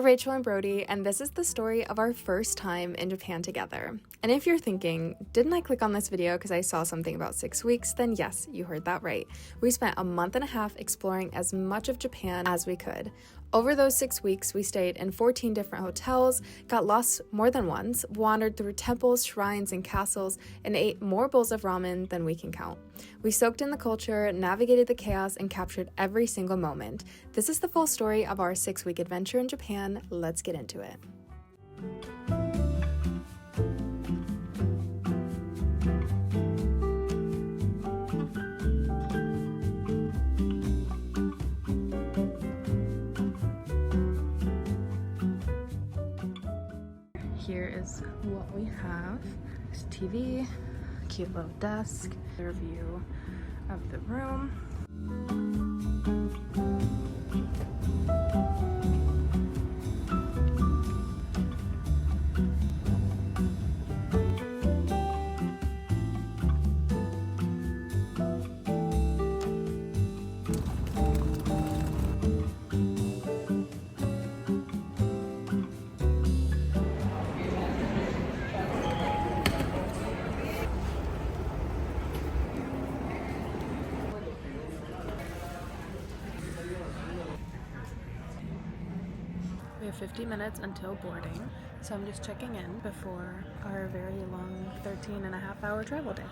Rachel and Brody, and this is the story of our first time in Japan together. And if you're thinking, didn't I click on this video because I saw something about 6 weeks? Then yes, you heard that right. We spent a month and a half exploring as much of Japan as we could. Over those 6 weeks, we stayed in 14 different hotels, got lost more than once, wandered through temples, shrines, and castles, and ate more bowls of ramen than we can count. We soaked in the culture, navigated the chaos, and captured every single moment. This is the full story of our 6-week adventure in Japan. Let's get into it. Here is what we have. There's TV, cute little desk, their view of the room. We have 50 minutes until boarding, so I'm just checking in before our very long 13.5-hour travel day.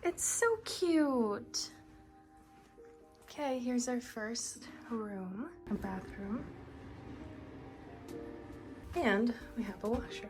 It's so cute. Okay, here's our first room, a bathroom. And we have a washer.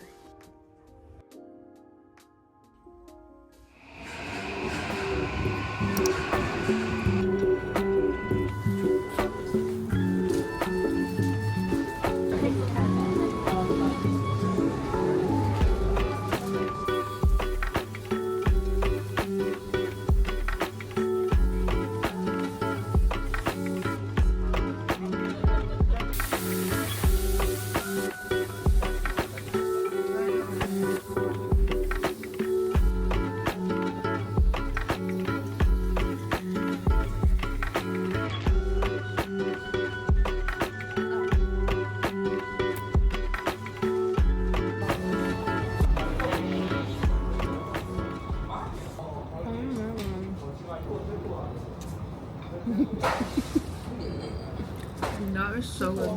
That is so good.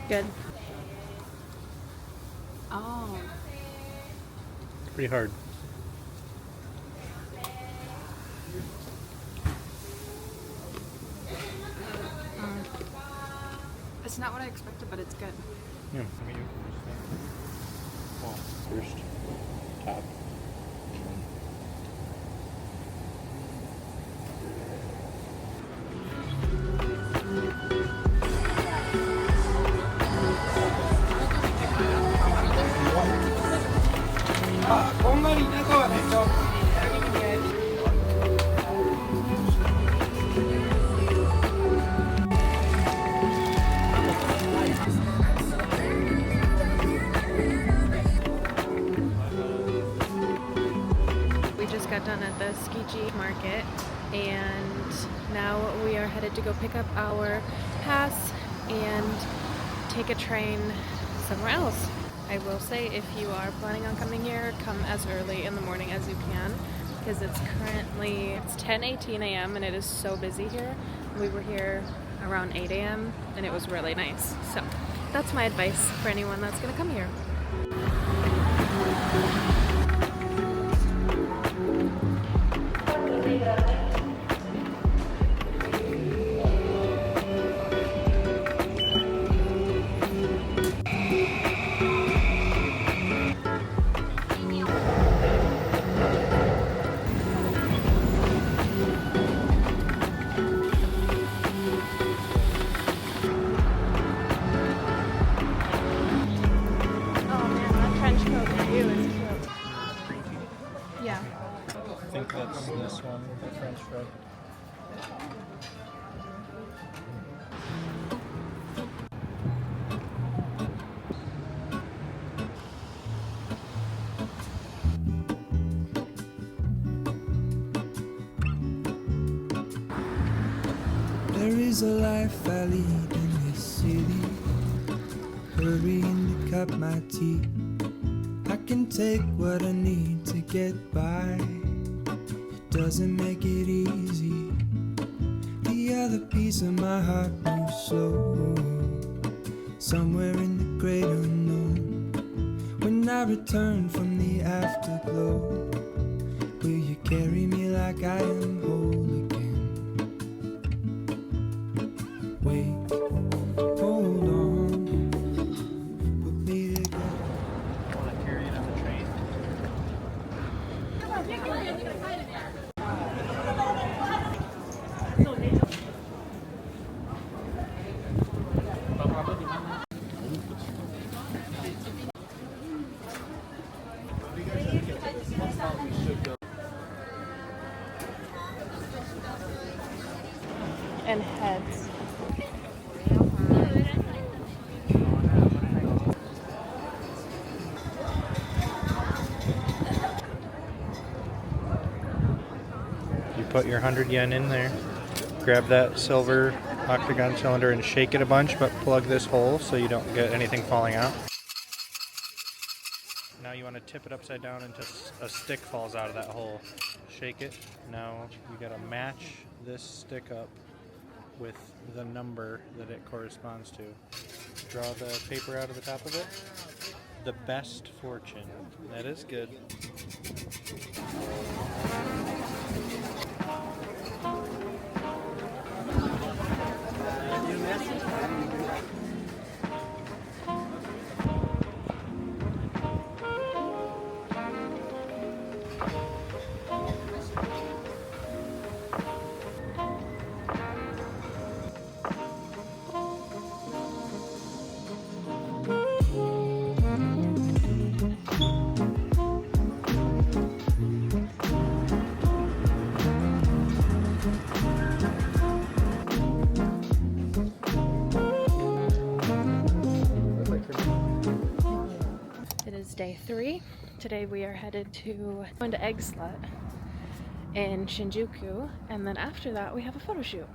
Good. Oh. Pretty hard. It's not what I expected, but it's good. Yeah, I mean, well, first top. Got done at the Tsukiji market, and now we are headed to go pick up our pass and take a train somewhere else. I will say, if you are planning on coming here, come as early in the morning as you can, because it's 10:18 a.m. and it is so busy here. We were here around 8 a.m. and it was really nice. So that's my advice for anyone that's gonna come here. I think that's this one, the French fry. There is a life I lead in this city, hurrying to cut my teeth. I can take what I need to get by. It doesn't make it easy. The other piece of my heart moves slow, somewhere in the great unknown. When I return from the afterglow, will you carry me like I am whole again? Wait, hold on, put me together. Want to carry it on the train? And heads. You put your 100 yen in there, grab that silver octagon cylinder and shake it a bunch, but plug this hole so you don't get anything falling out. Now you want to tip it upside down until a stick falls out of that hole. Shake it. Now you gotta match this stick up with the number that it corresponds to. Draw the paper out of the top of it. The best fortune. That is good. It is day 3. Today we are headed to Egg Slut in Shinjuku, and then after that we have a photo shoot.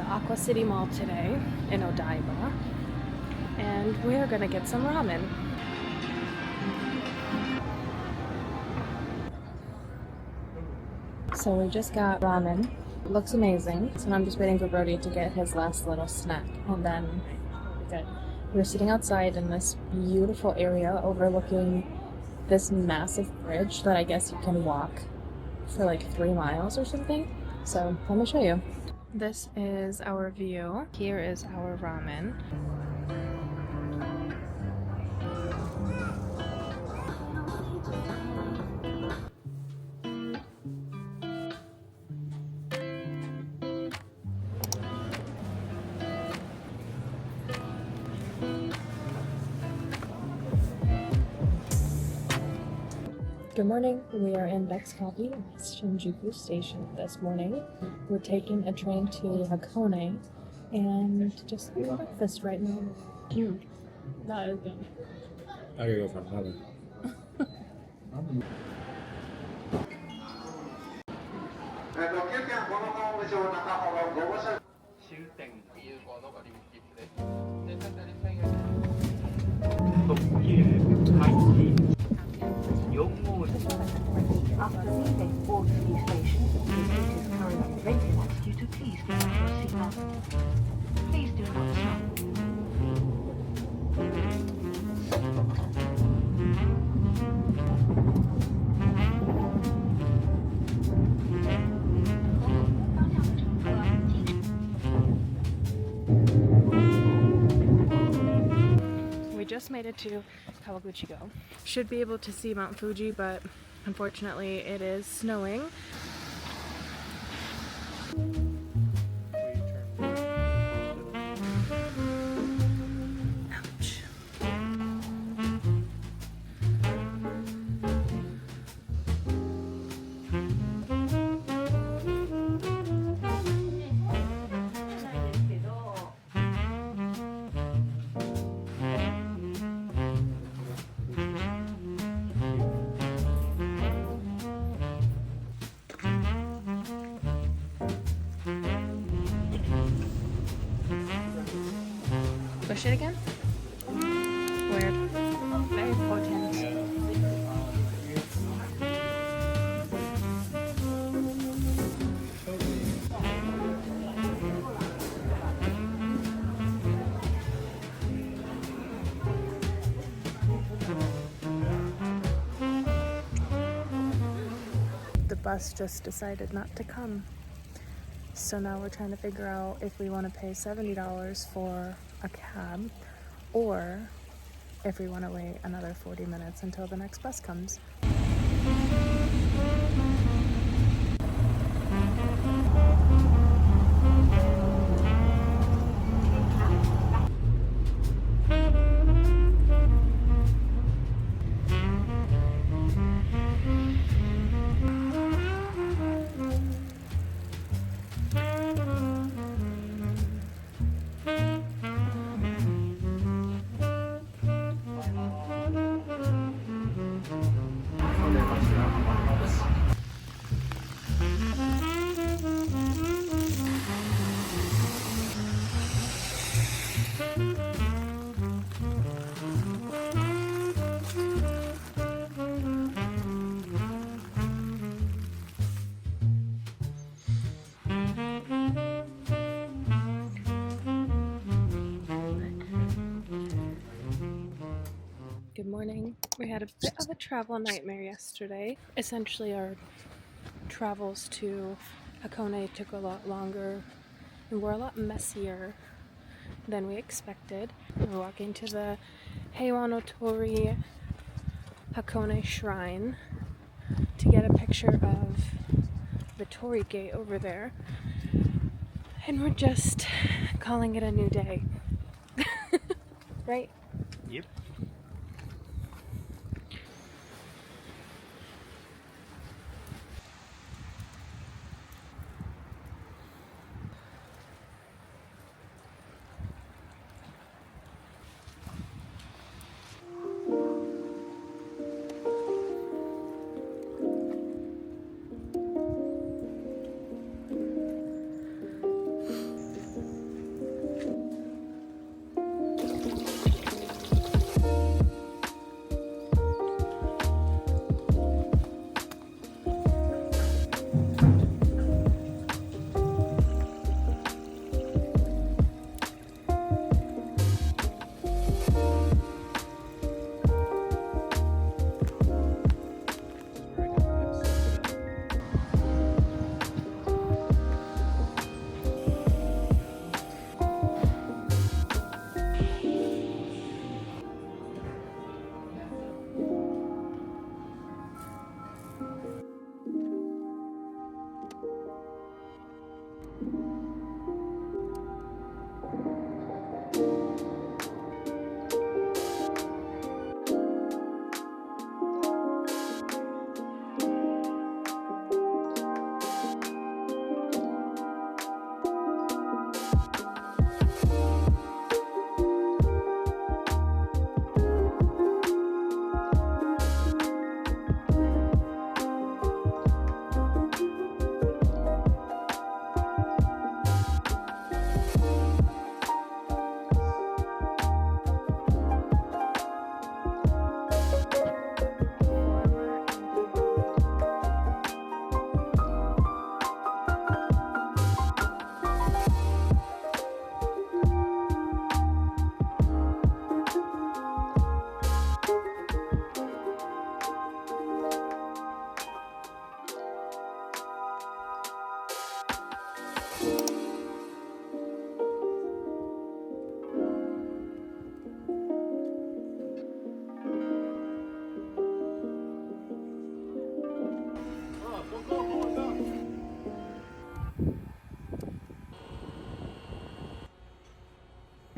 Aqua City Mall today in Odaiba, and we're gonna get some ramen. So we just got ramen. It looks amazing. So I'm just waiting for Brody to get his last little snack, and then we're good. We're sitting outside in this beautiful area overlooking this massive bridge that I guess you can walk for like 3 miles or something. So let me show you. This is our view. Here is our ramen. Good morning. We are in Beck's Coffee at Shinjuku Station this morning. We're taking a train to Hakone and just eating breakfast right now. That is good. I gotta go for another. After leaving Waterloo Station, the gate is currently vacant. Ask you to please put on your seatbelt. Please do not stop. We just made it to Kawaguchi-go. Should be able to see Mount Fuji, but unfortunately it is snowing. Ouch. Push it again? Weird. Very potent. The bus just decided not to come. So now we're trying to figure out if we want to pay $70 for a cab or if we want to wait another 40 minutes until the next bus comes. Good morning. We had a bit of a travel nightmare yesterday. Essentially, our travels to Hakone took a lot longer and were a lot messier than we expected. We're walking to the Heiwa no Tori Hakone Shrine to get a picture of the Torii Gate over there. And we're just calling it a new day. Right? Yep.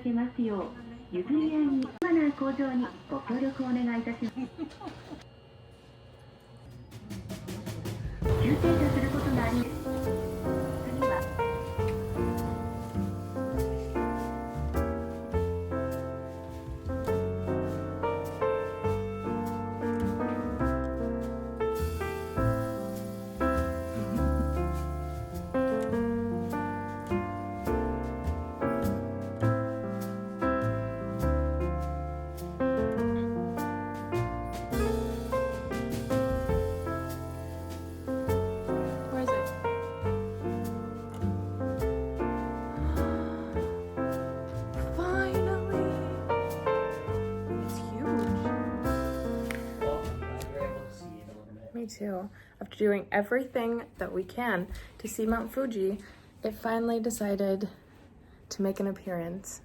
けますよう譲り合いにマナー向上にご協力をお願いいたします。急停車することがあります。次は Where is it? Finally! It's huge. Me too. After doing everything that we can to see Mount Fuji, it finally decided to make an appearance.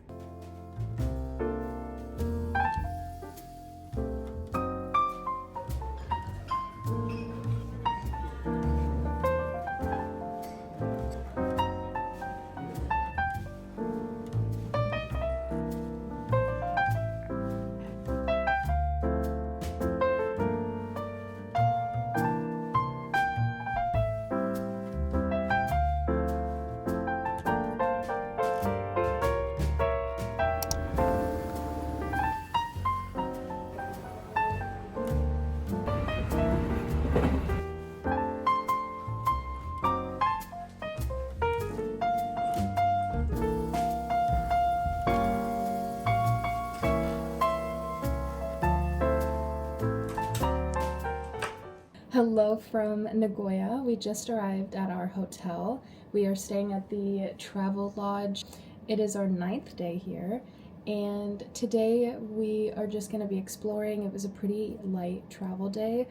Hello from Nagoya. We just arrived at our hotel. We are staying at the Travel Lodge. It is our 9th day here, and today we are just going to be exploring. It was a pretty light travel day.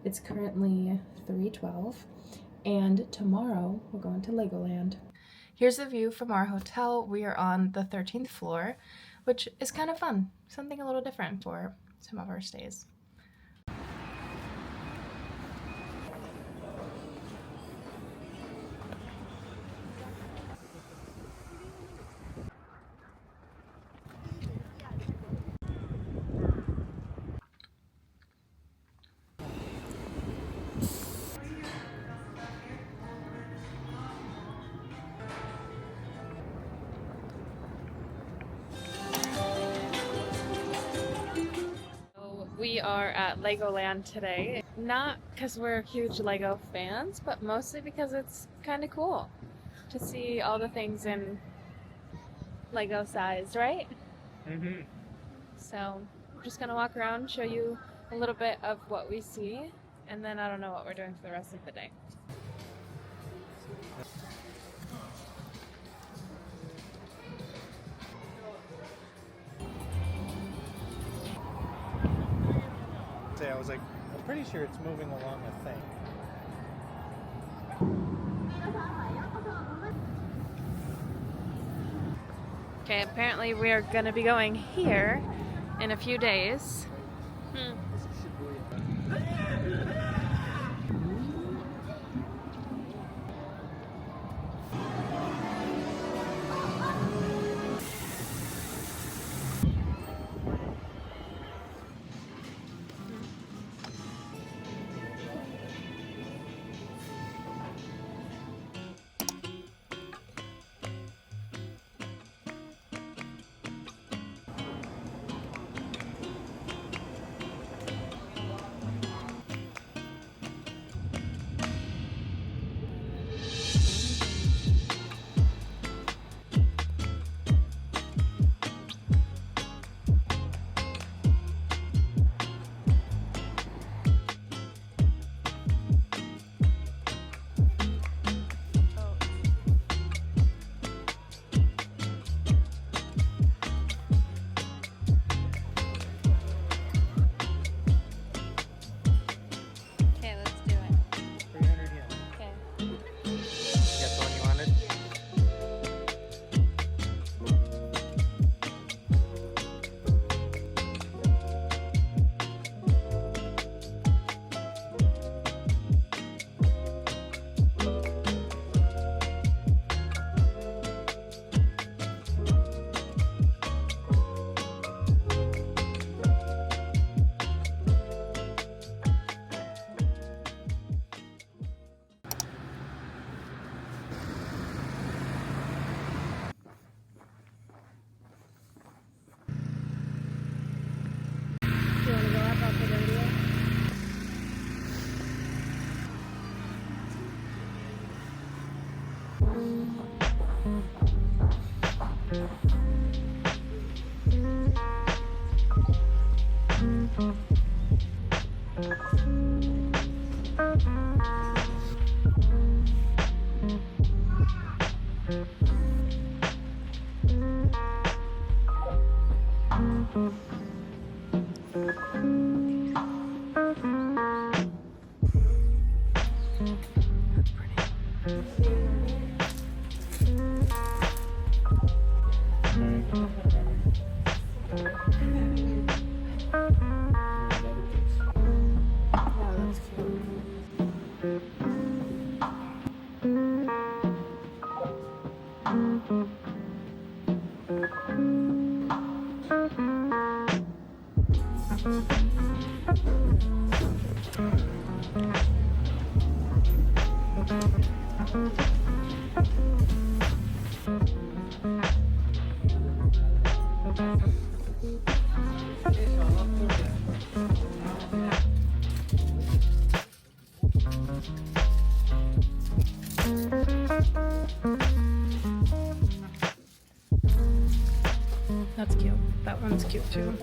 It's currently 3:12, and tomorrow we're going to Legoland. Here's the view from our hotel. We are on the 13th floor, which is kind of fun. Something a little different for some of our stays. We are at Legoland today, not because we're huge Lego fans, but mostly because it's kind of cool to see all the things in Lego size, right? Mm-hmm. So we're just gonna walk around, show you a little bit of what we see, and then I don't know what we're doing for the rest of the day. I was like, I'm pretty sure it's moving along a thing. Okay, apparently we are gonna be going here in a few days. want to go up the radio? That's cute. That one's cute too.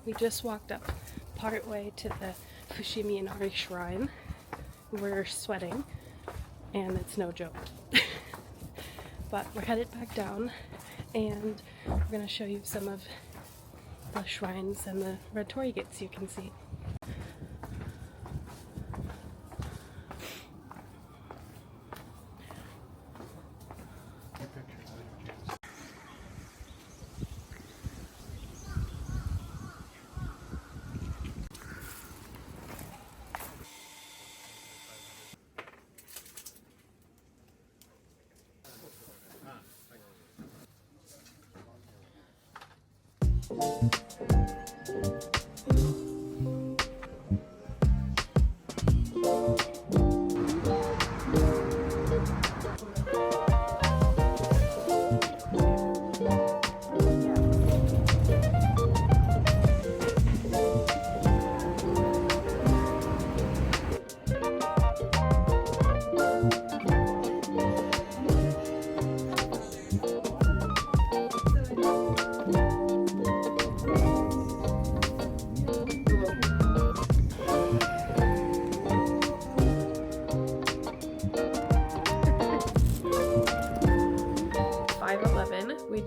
We just walked up part way to the Fuji shrine. We're sweating, and it's no joke. But we're headed back down, and we're going to show you some of the shrines and the red torii gates you can see.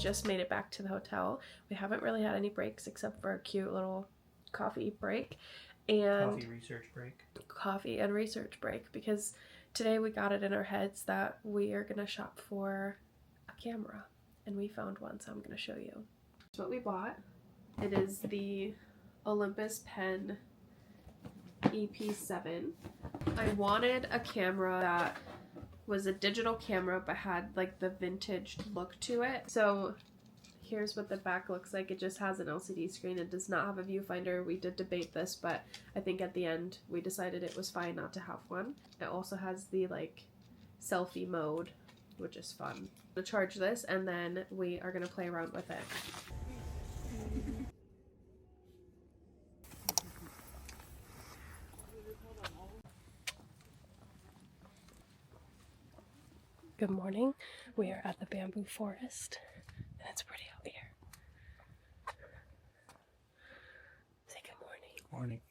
just made it back to the hotel. We haven't really had any breaks except for a cute little coffee break and coffee and research break, because today we got it in our heads that we are gonna shop for a camera, and we found one, so I'm gonna show you. Here's what we bought. It is the Olympus Pen EP7. I wanted a camera that was a digital camera but had like the vintage look to it. So here's what the back looks like. It just has an LCD screen. It does not have a viewfinder. We did debate this, but I think at the end we decided it was fine not to have one. It also has the like selfie mode, which is fun. I'm gonna charge this and then we are gonna play around with it. Good morning. We are at the bamboo forest, and it's pretty out here. Say good morning. Morning.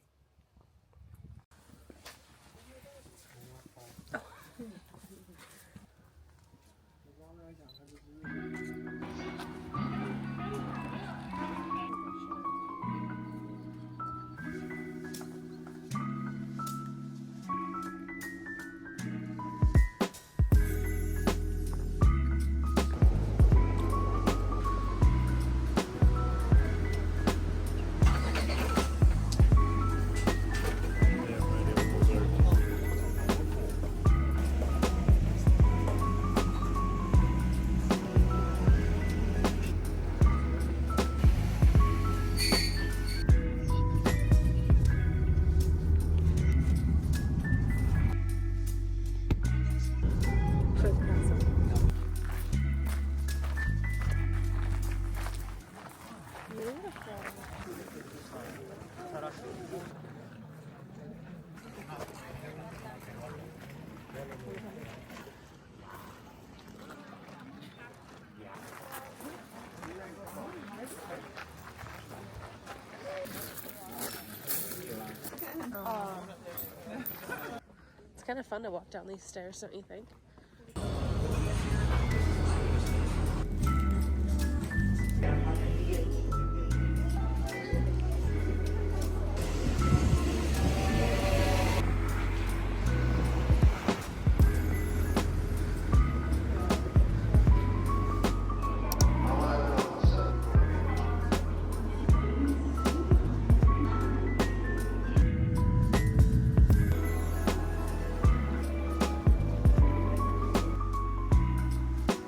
It's kind of fun to walk down these stairs, don't you think?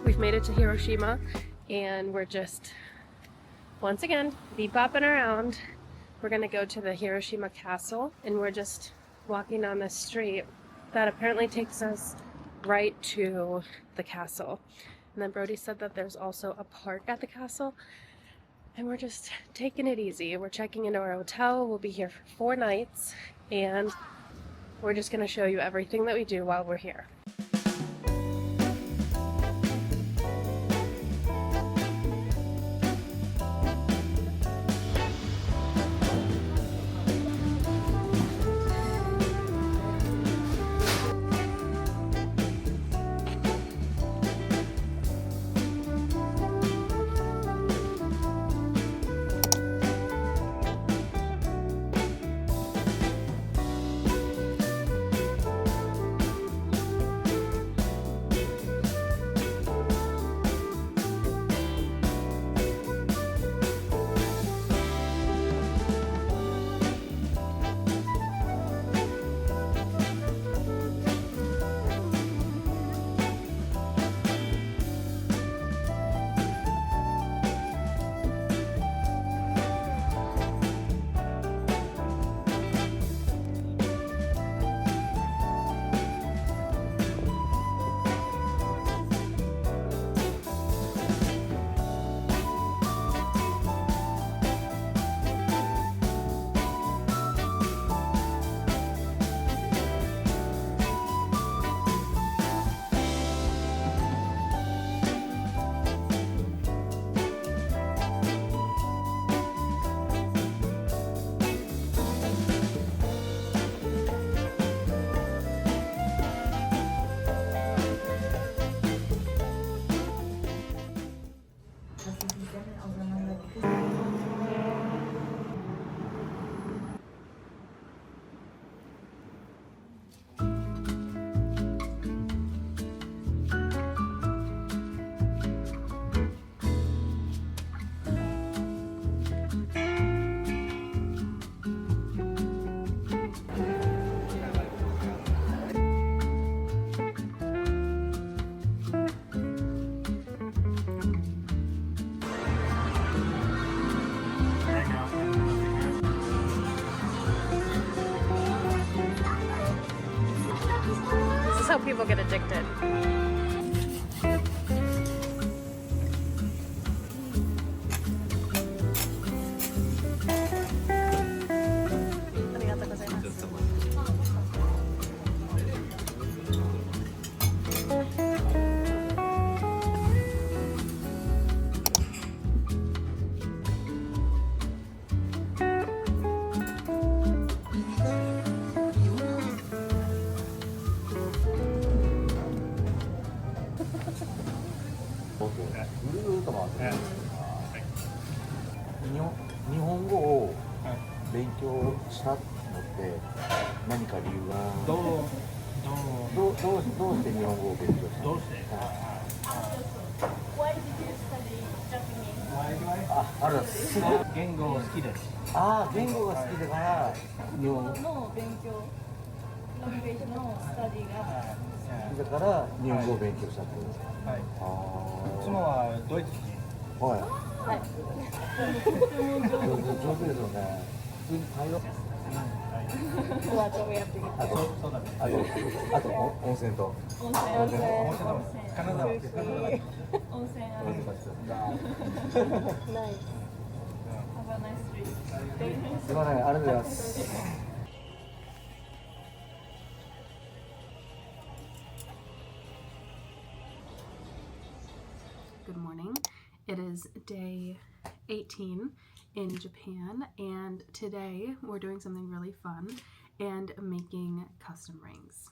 We've made it to Hiroshima, and we're just, once again, bebopping around. We're gonna go to the Hiroshima Castle, and we're just walking down this street that apparently takes us right to the castle. And then Brody said that there's also a park at the castle, and we're just taking it easy. We're checking into our hotel. We'll be here for 4 nights, and we're just gonna show you everything that we do while we're here. people get addicted. Good morning. It is day 18 in Japan, and today we're doing something really fun and making custom rings.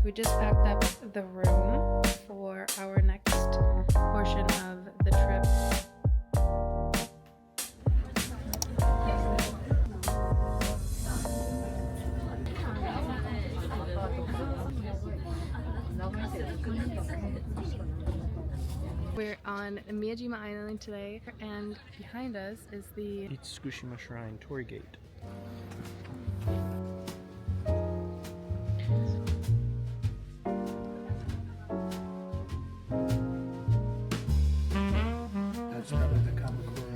We just packed up the room for our next portion of the trip. We're on Miyajima Island today, and behind us is the Fukuoka Shrine Torii Gate. That's probably the Kamakura.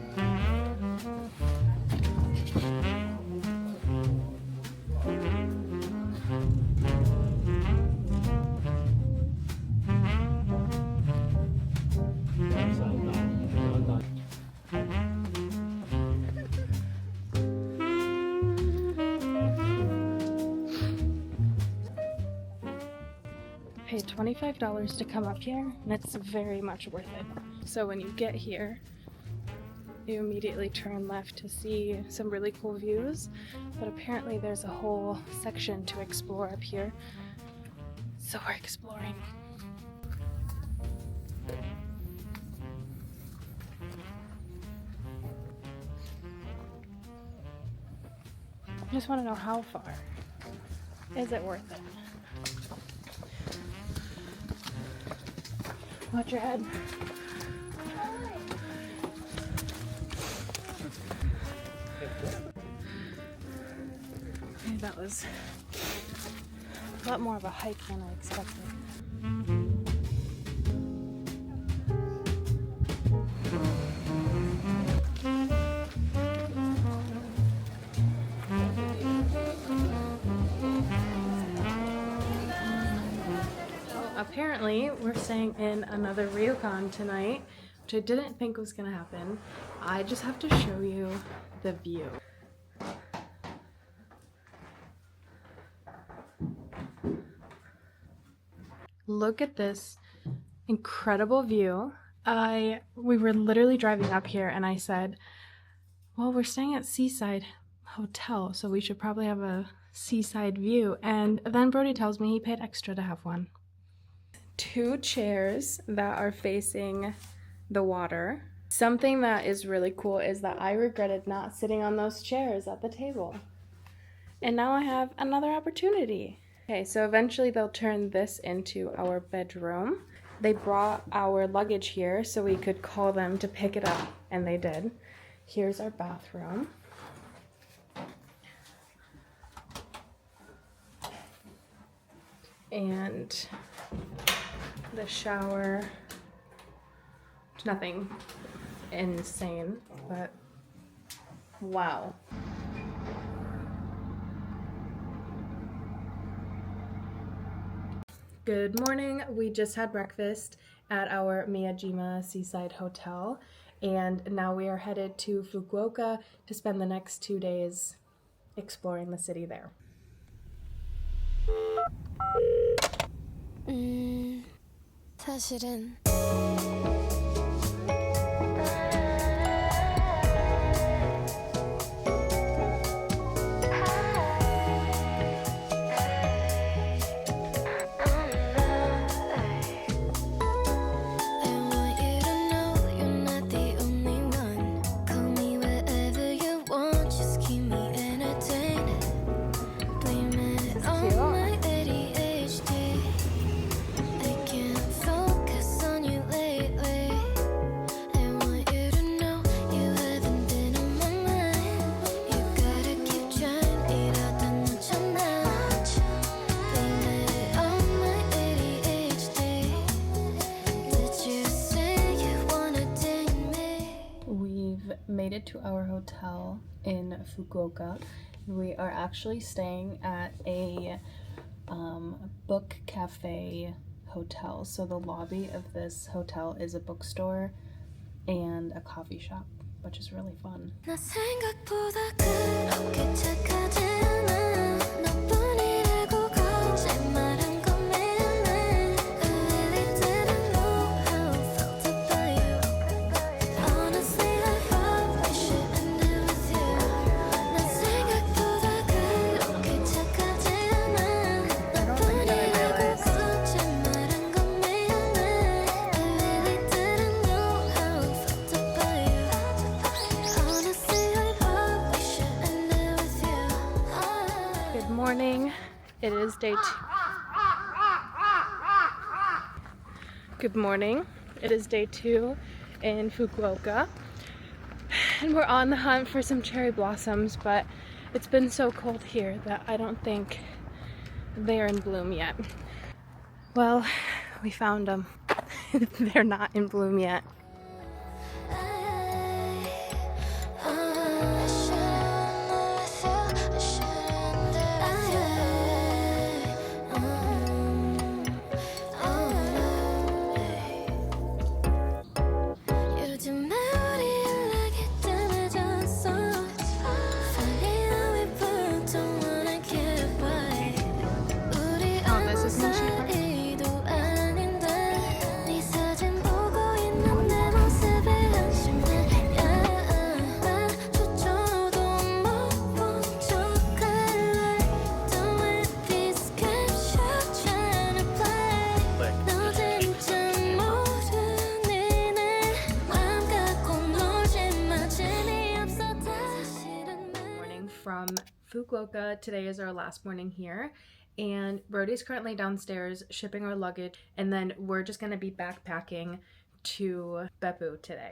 paid $25 to come up here, and it's very much worth it. So when you get here, you immediately turn left to see some really cool views, but apparently there's a whole section to explore up here. So we're exploring. I just want to know how far. Is it worth it? Watch your head. Okay, that was a lot more of a hike than I expected. Apparently, we're staying in another ryokan tonight, which I didn't think was gonna happen. I just have to show you the view. Look at this incredible view. We were literally driving up here and I said, well, we're staying at Seaside Hotel, so we should probably have a seaside view. And then Brody tells me he paid extra to have one. 2 chairs that are facing the water. Something that is really cool is that I regretted not sitting on those chairs at the table. And now I have another opportunity. Okay, so eventually they'll turn this into our bedroom. They brought our luggage here so we could call them to pick it up, and they did. Here's our bathroom. And the shower. Nothing insane, but wow. Good morning. We just had breakfast at our Miyajima Seaside Hotel, and now we are headed to Fukuoka to spend the next 2 days exploring the city there. 사실은 made it to our hotel in Fukuoka. We are actually staying at a book cafe hotel. So the lobby of this hotel is a bookstore and a coffee shop, which is really fun. It is day 2. Good morning. It is day 2 in Fukuoka, and we're on the hunt for some cherry blossoms, but it's been so cold here that I don't think they're in bloom yet. Well, we found them. They're not in bloom yet. From Fukuoka. Today is our last morning here, and Brody's currently downstairs shipping our luggage, and then we're just gonna be backpacking to Beppu today.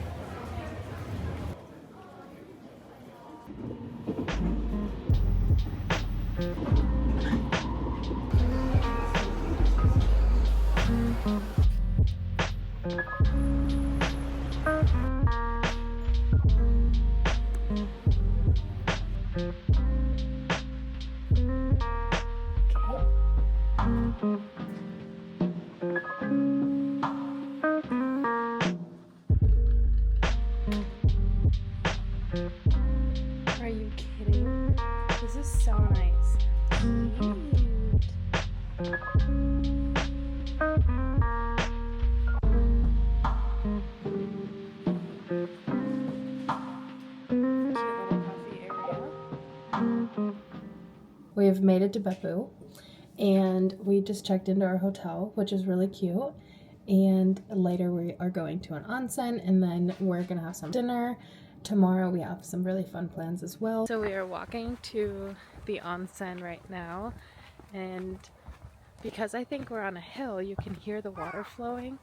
Are you kidding? This is so nice. Cute. We have made it to Beppu, and we just checked into our hotel, which is really cute. and later we are going to an onsen, and then we're gonna have some dinner. Tomorrow we have some really fun plans as well. So we are walking to the onsen right now, and because I think we're on a hill, you can hear the water flowing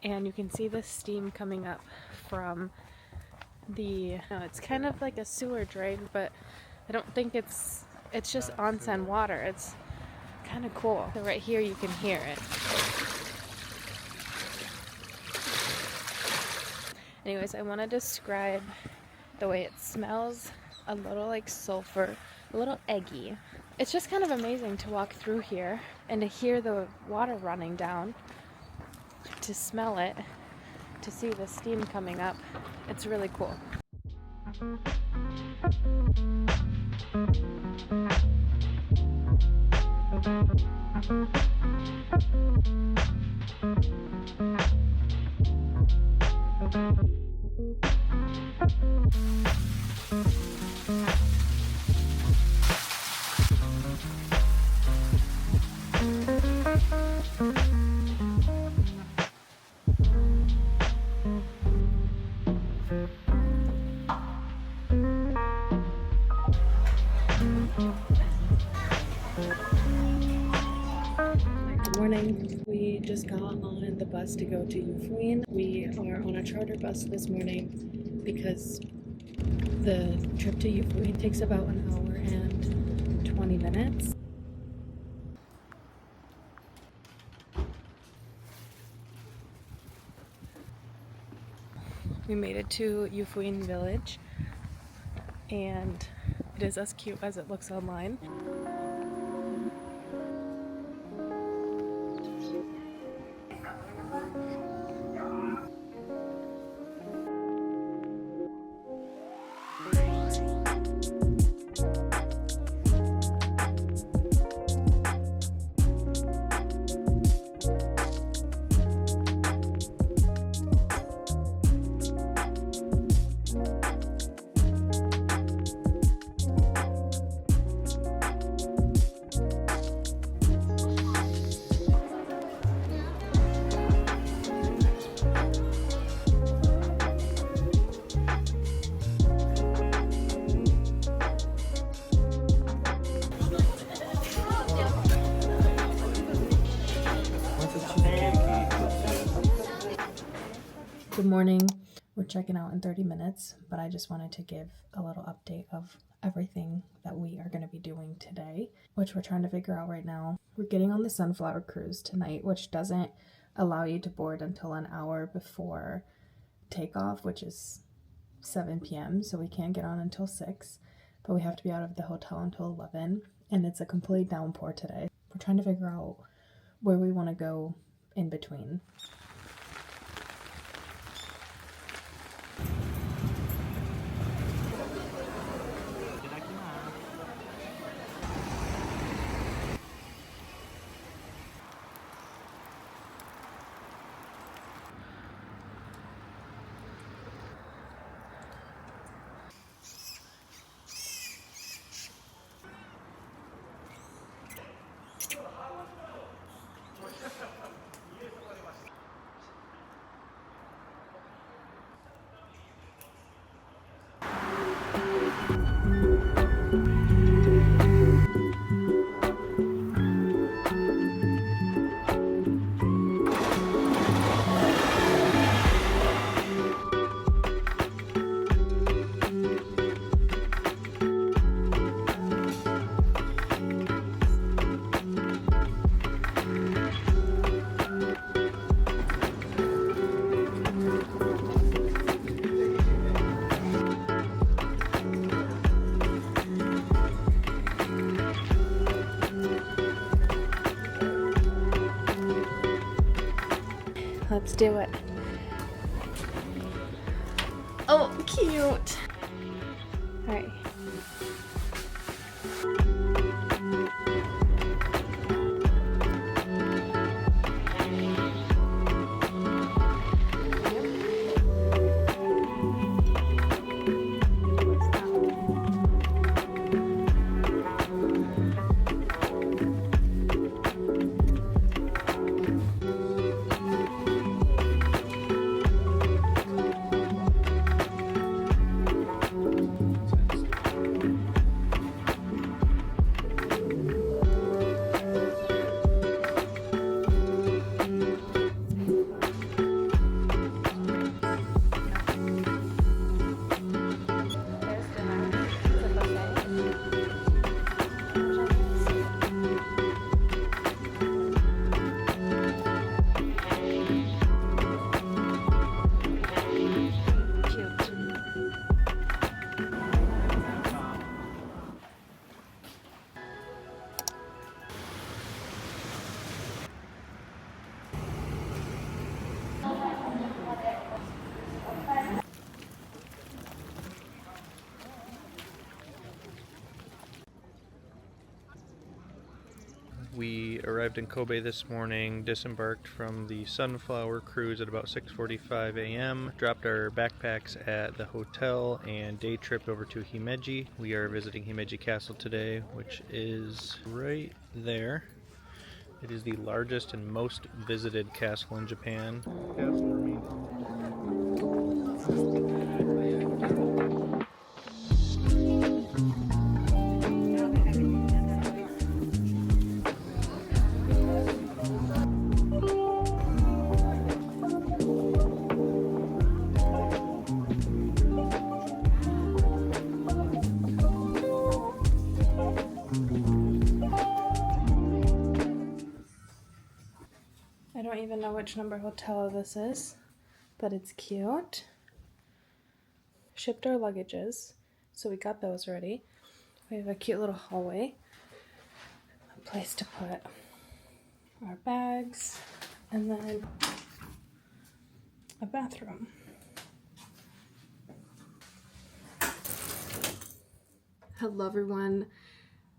and you can see the steam coming up from the, it's kind of like a sewer drain, but I don't think it's just onsen water. It's kind of cool. So right here you can hear it. Anyways, I want to describe the way it smells. A little like sulfur, a little eggy. It's just kind of amazing to walk through here and to hear the water running down, to smell it, to see the steam coming up. It's really cool. Morning. We just got on the bus to go to Yufuin. We are on a charter bus this morning because the trip to Yufuin takes about an hour and 20 minutes. We made it to Yufuin village, and it is as cute as it looks online. Good morning. We're checking out in 30 minutes, but I just wanted to give a little update of everything that we are going to be doing today, which we're trying to figure out right now. We're getting on the Sunflower Cruise tonight, which doesn't allow you to board until an hour before takeoff, which is 7 p.m. So we can't get on until 6, but we have to be out of the hotel until 11, and it's a complete downpour today. We're trying to figure out where we want to go in between. Let's do it. Oh, cute. All right. We arrived in Kobe this morning, disembarked from the Sunflower cruise at about 6:45 a.m., dropped our backpacks at the hotel, and day tripped over to Himeji. We are visiting Himeji Castle today, which is right there. It is the largest and most visited castle in Japan. Castle remains I don't even know which number hotel this is, but it's cute. Shipped our luggages, so we got those ready. We have a cute little hallway, a place to put our bags, and then a bathroom. Hello everyone.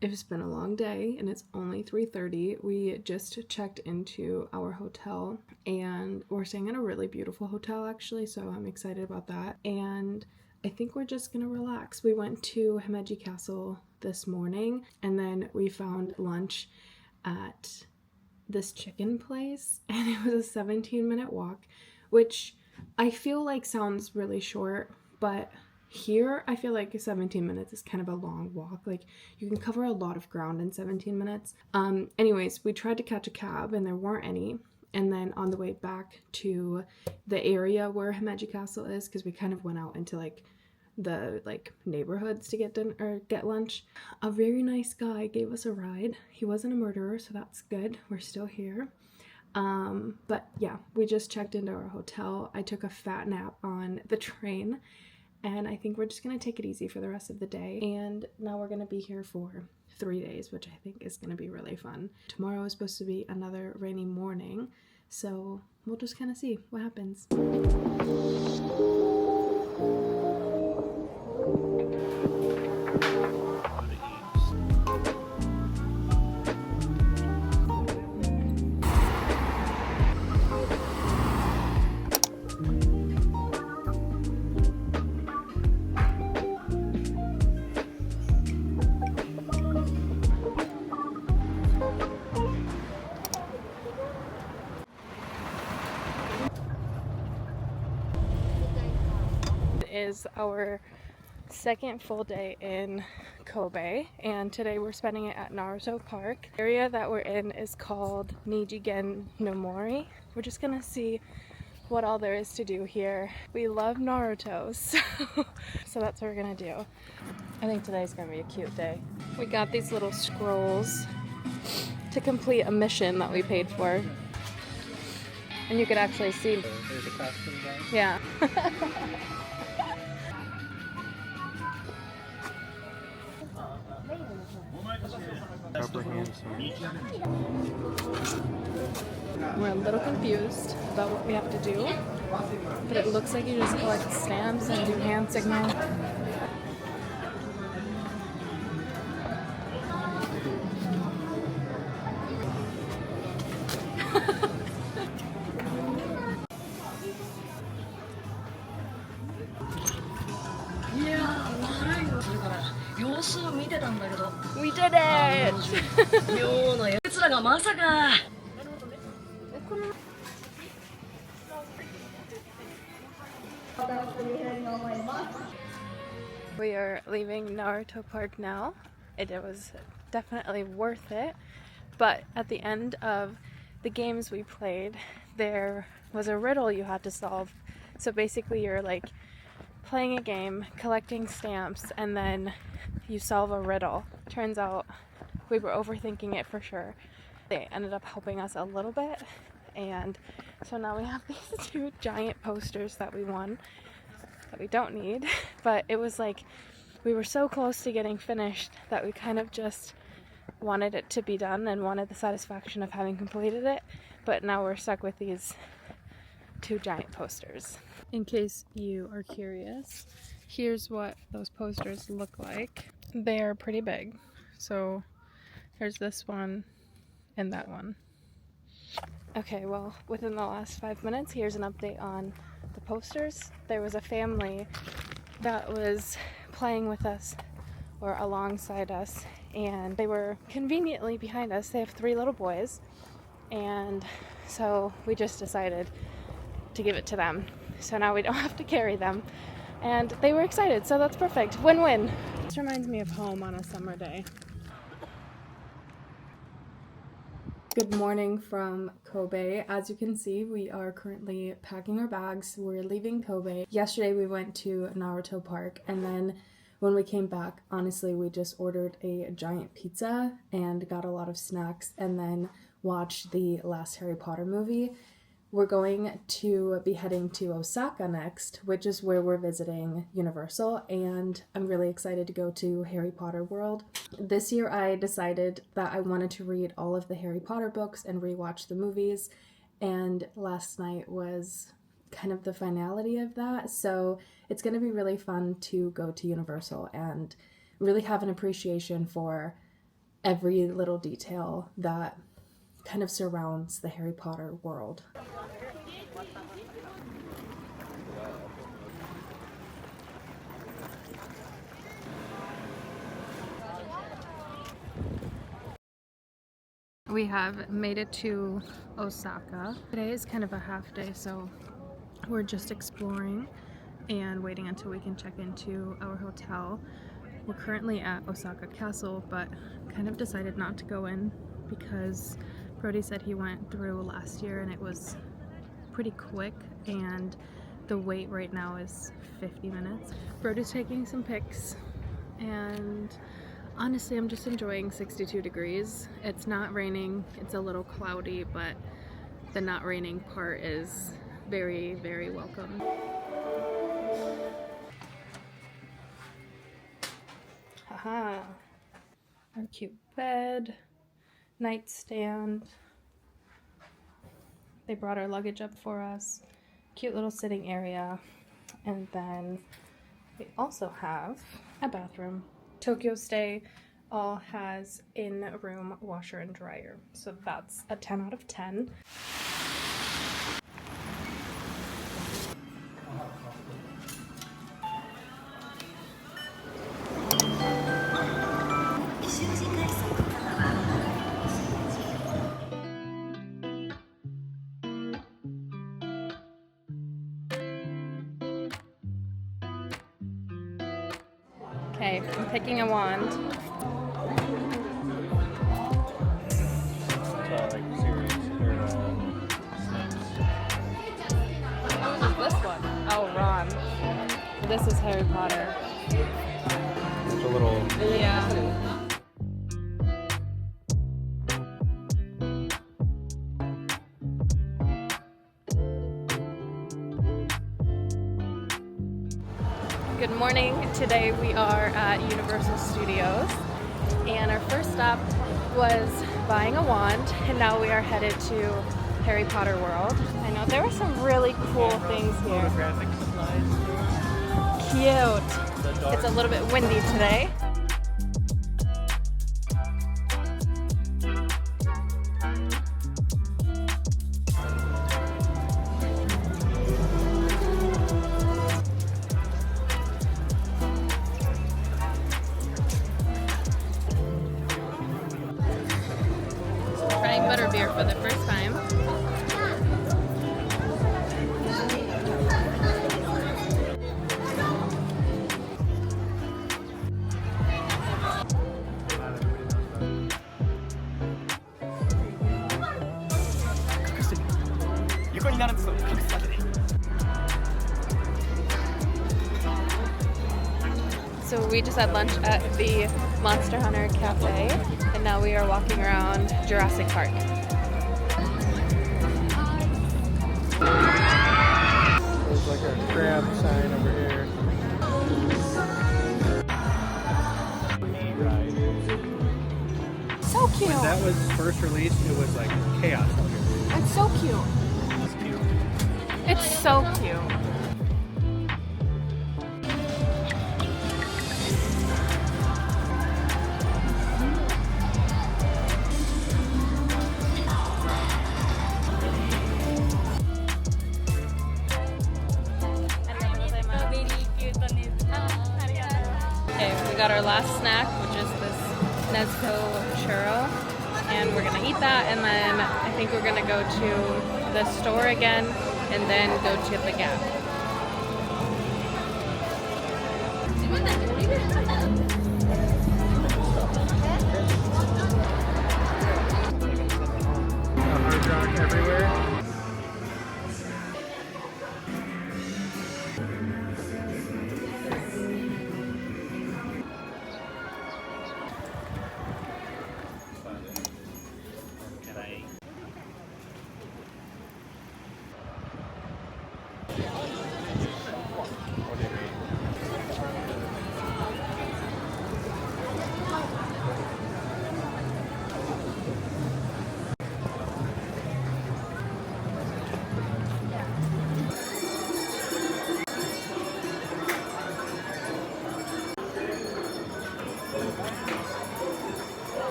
It's been a long day and it's only 3:30. We just checked into our hotel and we're staying in a really beautiful hotel actually, so I'm excited about that. And I think we're just gonna relax. We went to Himeji Castle this morning and then we found lunch at this chicken place and it was a 17-minute walk, which I feel like sounds really short, but here, I feel like 17 minutes is kind of a long walk. Like, you can cover a lot of ground in 17 minutes. Anyways, we tried to catch a cab and there weren't any. And then on the way back to the area where Himeji Castle is, because we kind of went out into like the neighborhoods to get dinner or get lunch, a very nice guy gave us a ride. He wasn't a murderer, so that's good. We're still here. But yeah, we just checked into our hotel. I took a fat nap on the train. And I think we're just going to take it easy for the rest of the day. And now we're going to be here for 3 days, which I think is going to be really fun. Tomorrow is supposed to be another rainy morning, so we'll just kind of see what happens. Is our second full day in Kobe, and today we're spending it at Naruto Park. The area that we're in is called Nijigen no Mori. We're just gonna see what all there is to do here. We love Naruto, so that's what we're gonna do. I think today's gonna be a cute day. We got these little scrolls to complete a mission that we paid for. And you could actually see. There's a costume guy. Yeah. We're a little confused about what we have to do, but it looks like you just collect stamps and do hand signal. We did it! We are leaving Naruto Park now. It was definitely worth it, but at the end of the games we played, there was a riddle you had to solve. So basically you're like playing a game, collecting stamps, and then you solve a riddle. Turns out we were overthinking it for sure. They ended up helping us a little bit, and so now we have these two giant posters that we won that we don't need, but it was like we were so close to getting finished that we kind of just wanted it to be done and wanted the satisfaction of having completed it, but now we're stuck with these two giant posters. In case you are curious, here's what those posters look like. They are pretty big. So there's this one, and that one. Okay, well, within the last 5 minutes, here's an update on the posters. There was a family that was playing with us, or alongside us, and they were conveniently behind us. They have 3 little boys, and so we just decided to give it to them. So now we don't have to carry them, and they were excited, so that's perfect. Win-win. This reminds me of home on a summer day. Good morning from Kobe. As you can see, we are currently packing our bags. We're leaving Kobe. Yesterday we went to Naruto Park, and then when we came back, honestly, we just ordered a giant pizza and got a lot of snacks and then watched the last Harry Potter movie. We're going to be heading to Osaka next, which is where we're visiting Universal, and I'm really excited to go to Harry Potter World. This year I decided that I wanted to read all of the Harry Potter books and rewatch the movies, and last night was kind of the finality of that, so it's going to be really fun to go to Universal and really have an appreciation for every little detail that kind of surrounds the Harry Potter world. We have made it to Osaka. Today is kind of a half day, so we're just exploring and waiting until we can check into our hotel. We're currently at Osaka Castle, but kind of decided not to go in because Brody said he went through last year and it was pretty quick, and the wait right now is 50 minutes. Brody's taking some pics, and honestly I'm just enjoying 62 degrees. It's not raining, it's a little cloudy, but the not raining part is very, very welcome. Haha, our cute bed, nightstand. They brought our luggage up for us. Cute little sitting area. And then we also have a bathroom. Tokyo Stay all has in-room washer and dryer. So that's a 10 out of 10. Okay, I'm picking a wand. What is this one? Oh, Ron. This is Harry Potter. It's a little... Yeah. Good morning. Today we are at Universal Studios, and our first stop was buying a wand, and now we are headed to Harry Potter World. I know there are some really cool things here. Photographic supplies. Cute. It's a little bit windy today. Trying butterbeer for the first time. So we just had lunch at the Monster Hunter Cafe, and now we are walking around Jurassic Park. There's like a crab sign over here. So cute! When that was first released, it was like chaos out here. It's so cute. It's cute. It's so cute. last snack, which is this Nezuko churro, and we're gonna eat that, and then I think we're gonna go to the store again, and then go to the Gap. Hard rock everywhere.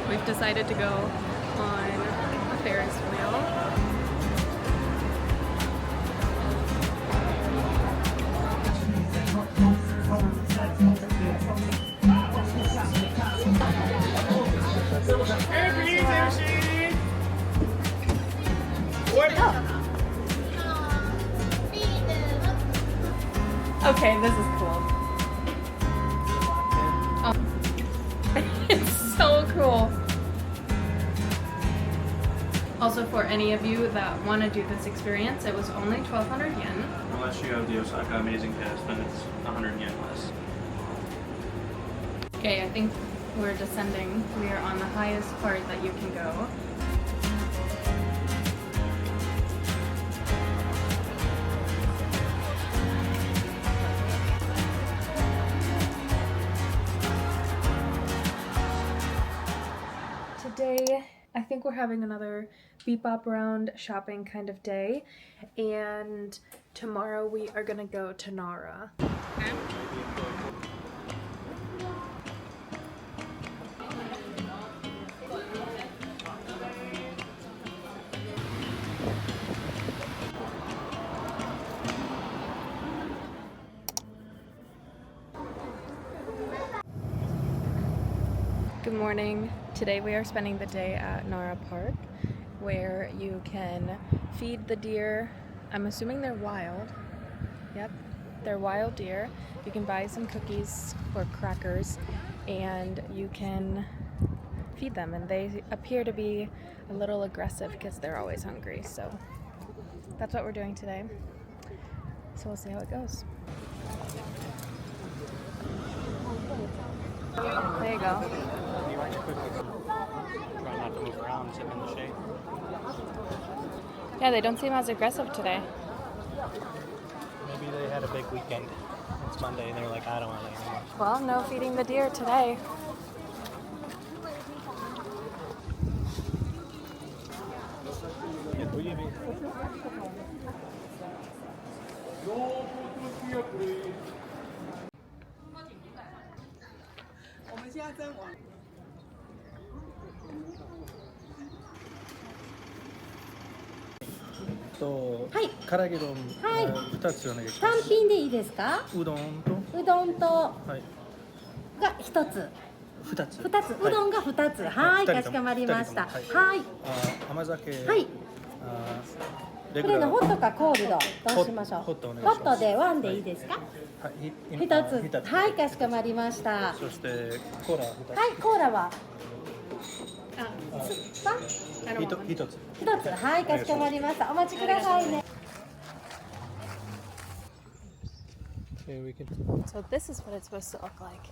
We've decided to go on a Ferris wheel. Okay, this is cool. Oh. It's so cool. Also, for any of you that want to do this experience, it was only 1,200 yen. Unless you have the Osaka Amazing Pass, then it's 100 yen less. Okay, I think we're descending. We are on the highest part that you can go. Today, I think we're having another beep bop round shopping kind of day, and tomorrow we are gonna go to Nara. Good morning. Today we are spending the day at Nara Park, where you can feed the deer. I'm assuming they're wild. Yep, they're wild deer. You can buy some cookies or crackers, and you can feed them. And they appear to be a little aggressive because they're always hungry. So that's what we're doing today. So we'll see how it goes. There you go. Try not to move around, sit in the shade. Yeah, they don't seem as aggressive today. Maybe they had a big weekend. It's Monday and they're like, I don't want it anymore. Well, no feeding the deer today.唐揚げ丼、はい2つお願いしま単す。品でいいですか？うどんと、うどんとはい、が一つ、 2つ。二つ、うどんが二つ、はい、かしこまりました。はい、甘酒、はいレこれのホットかコールドどうしましょう？ホットお願いしますホットでワンでいいですか？はい一つ、はい、かしこまりました。はそしてコーラ2つ。い、コーラは一つ。一つ、はい、かしこまりました。お待ちくださいね。Okay, we can... So this is what it's supposed to look like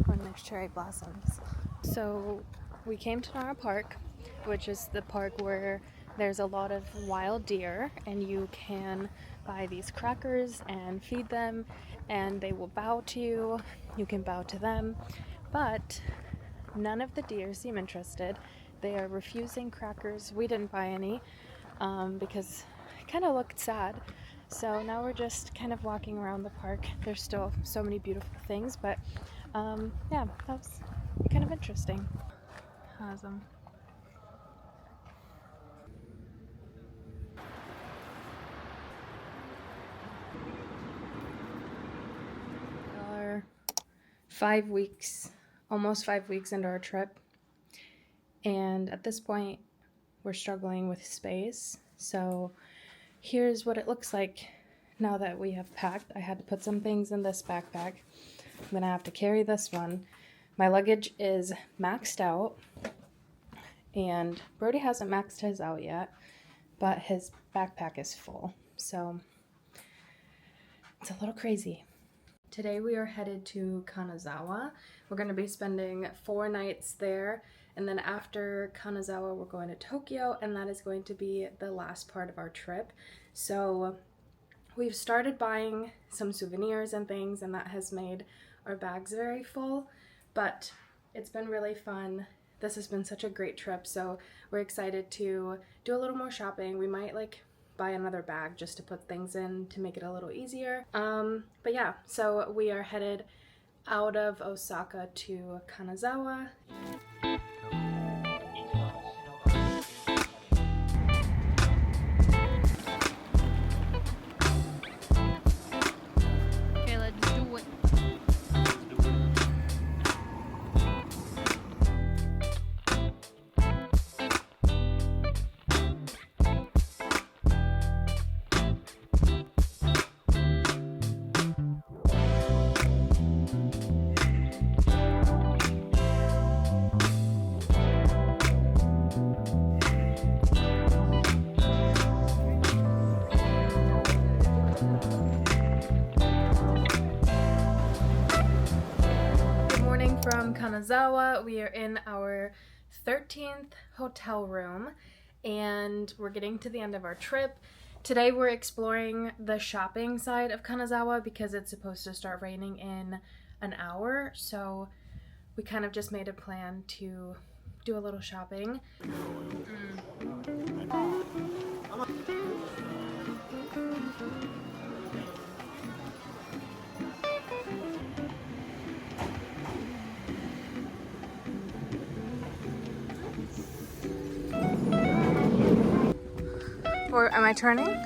when there's cherry blossoms. So we came to Nara Park, which is the park where there's a lot of wild deer, and you can buy these crackers and feed them, and they will bow to you. You can bow to them, but none of the deer seem interested. They are refusing crackers. We didn't buy any because it kind of looked sad. So now we're just kind of walking around the park. There's still so many beautiful things, but yeah, that was kind of interesting. has them. We are 5 weeks, almost 5 weeks into our trip, and at this point we're struggling with space. So here's what it looks like now that we have packed. I had to put some things in this backpack. I'm gonna have to carry this one. My luggage is maxed out, and Brody hasn't maxed his out yet, but his backpack is full, so it's a little crazy. Today we are headed to Kanazawa. We're going to be spending 4 nights there, and then after Kanazawa we're going to Tokyo, and that is going to be the last part of our trip. So we've started buying some souvenirs and things, and that has made our bags very full, but it's been really fun. This has been such a great trip, so we're excited to do a little more shopping. We might like buy another bag just to put things in to make it a little easier. But yeah, so we are headed out of Osaka to Kanazawa. Okay, let's do it. From Kanazawa, we are in our 13th hotel room, and we're getting to the end of our trip. Today we're exploring the shopping side of Kanazawa because it's supposed to start raining in an hour, so we kind of just made a plan to do a little shopping. Or am I turning?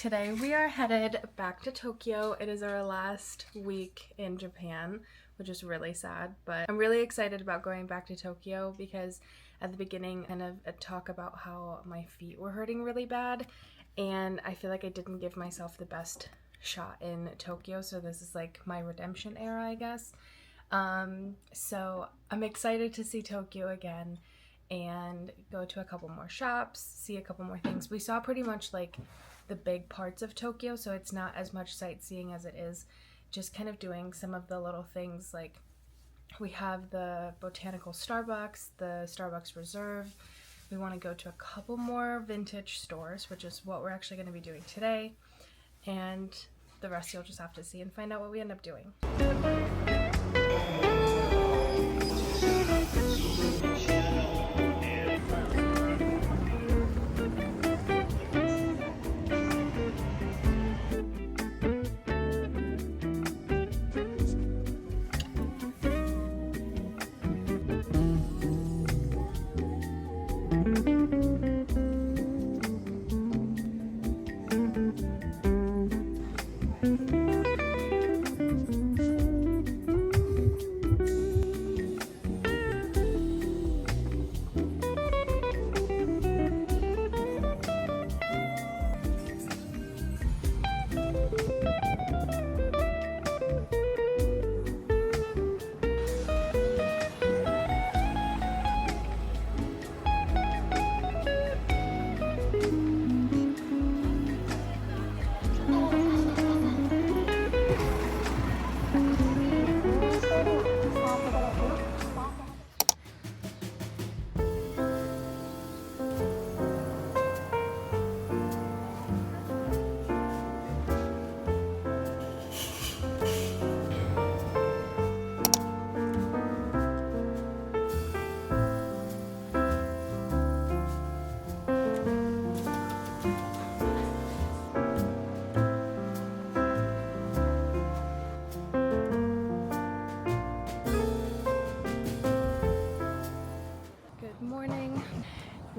Today we are headed back to Tokyo. It is our last week in Japan, which is really sad, but I'm really excited about going back to Tokyo because at the beginning kind of a talk about how my feet were hurting really bad, and I feel like I didn't give myself the best shot in Tokyo, so this is like my redemption era, I guess. So I'm excited to see Tokyo again and go to a couple more shops, see a couple more things. We saw pretty much like the big parts of Tokyo, so it's not as much sightseeing as it is just kind of doing some of the little things. Like we have the botanical Starbucks, the Starbucks Reserve. We want to go to a couple more vintage stores, which is what we're actually going to be doing today, and the rest you'll just have to see and find out what we end up doing.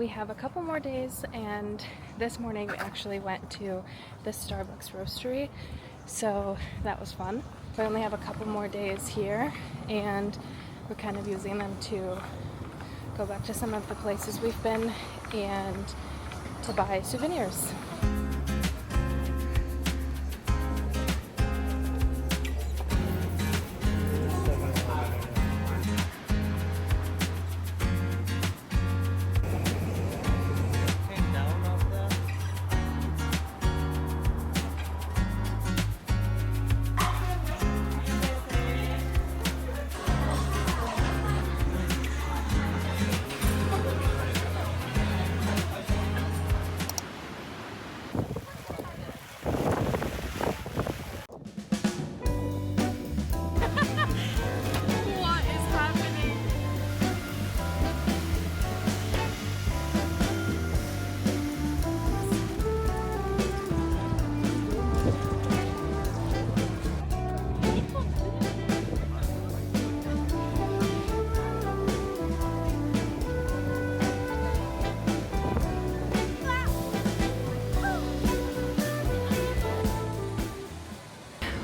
have a couple more days, and this morning we actually went to the Starbucks roastery, so that was fun. We only have a couple more days here, and we're kind of using them to go back to some of the places we've been and to buy souvenirs.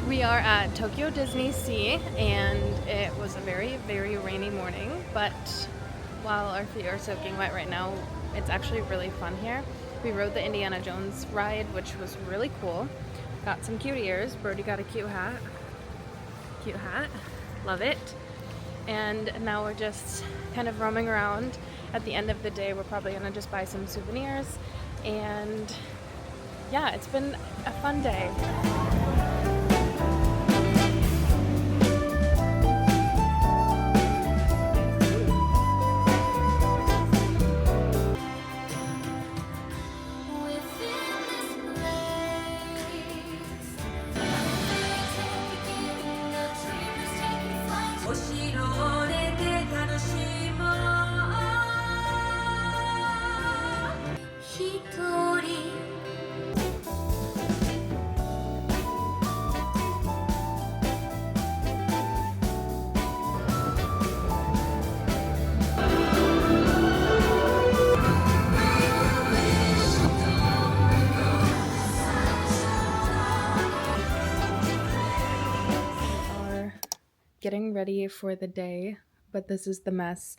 We are at Tokyo Disney Sea, and it was a very, very rainy morning, but while our feet are soaking wet right now, it's actually really fun here. We rode the Indiana Jones ride, which was really cool. Got some cute ears. Birdie got a cute hat. Cute hat. Love it. And now we're just kind of roaming around. At the end of the day, we're probably gonna just buy some souvenirs, and yeah, it's been a fun day. Getting ready for the day, but this is the mess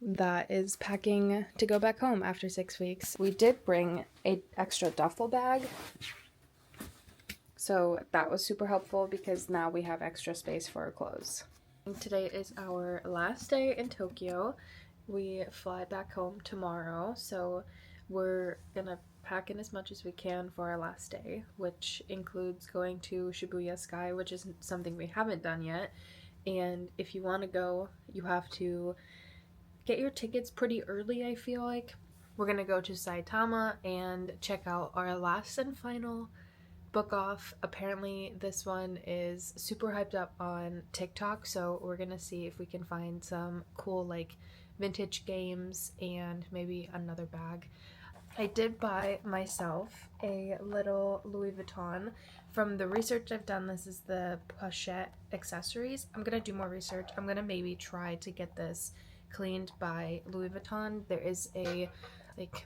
that is packing to go back home after 6 weeks. We did bring an extra duffel bag, so that was super helpful because now we have extra space for our clothes. Today is our last day in Tokyo. We fly back home tomorrow, so we're gonna pack in as much as we can for our last day, which includes going to Shibuya Sky, which is something we haven't done yet. And if you want to go, you have to get your tickets pretty early, I feel like. We're gonna go to Saitama and check out our last and final book off. Apparently this one is super hyped up on TikTok, so we're gonna see if we can find some cool like vintage games and maybe another bag. I did buy myself a little Louis Vuitton. From the research I've done, this is the pochette accessories. I'm gonna do more research. I'm gonna maybe try to get this cleaned by Louis Vuitton. There is a like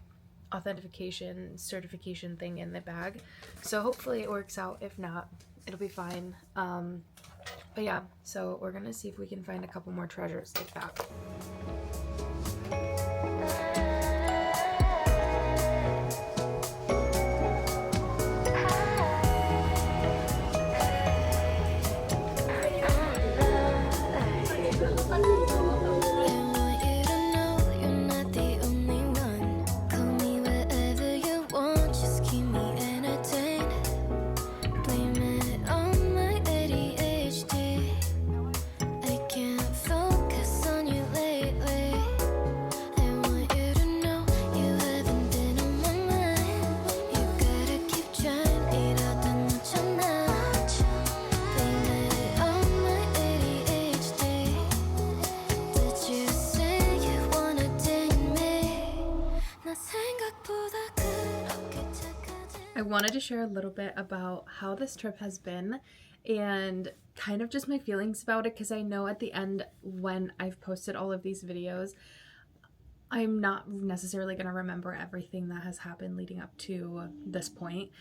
authentication certification thing in the bag, so hopefully it works out. If not, it'll be fine. But yeah, so we're gonna see if we can find a couple more treasures like that. I wanted to share a little bit about how this trip has been and kind of just my feelings about it, because I know at the end when I've posted all of these videos, I'm not necessarily going to remember everything that has happened leading up to this point.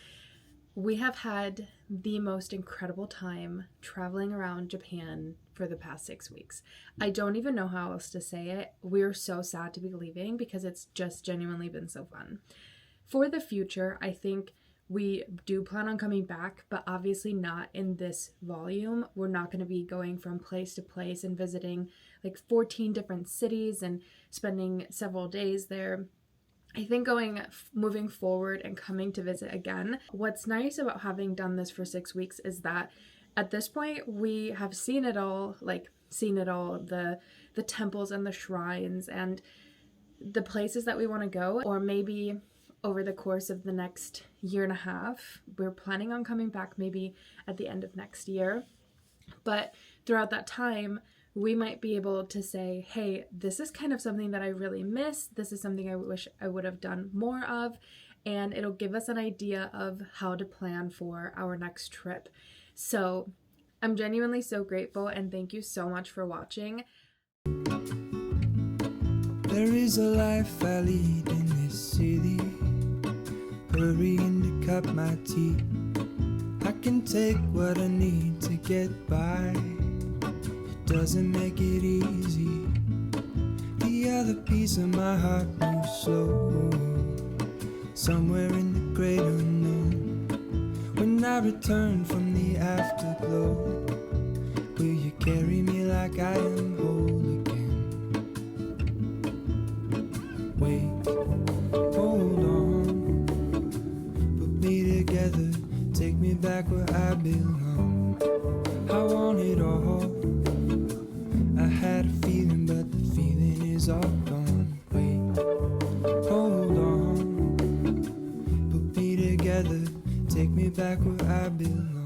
We have had the most incredible time traveling around Japan for the past 6 weeks. I don't even know how else to say it. We're so sad to be leaving because it's just genuinely been so fun. For the future, I think we do plan on coming back, but obviously not in this volume. We're not going to be going from place to place and visiting like 14 different cities and spending several days there. I think moving forward and coming to visit again, what's nice about having done this for 6 weeks is that at this point we have seen it all, the temples and the shrines and the places that we want to go. Or maybe over the course of the next year and a half, we're planning on coming back maybe at the end of next year. But throughout that time, we might be able to say, hey, this is kind of something that I really miss. This is something I wish I would have done more of. And it'll give us an idea of how to plan for our next trip. So I'm genuinely so grateful and thank you so much for watching. There is a life I lead in this city, hurrying to cut my teeth. I can take what I need to get by. Doesn't make it easy. The other piece of my heart moves slow, somewhere in the great unknown. When I return from the afterglow, will you carry me like I am whole again? Wait, hold on, put me together, take me back where I belong. I want it all. I had a feeling, but the feeling is all gone. Wait, hold on, put me together, take me back where I belong.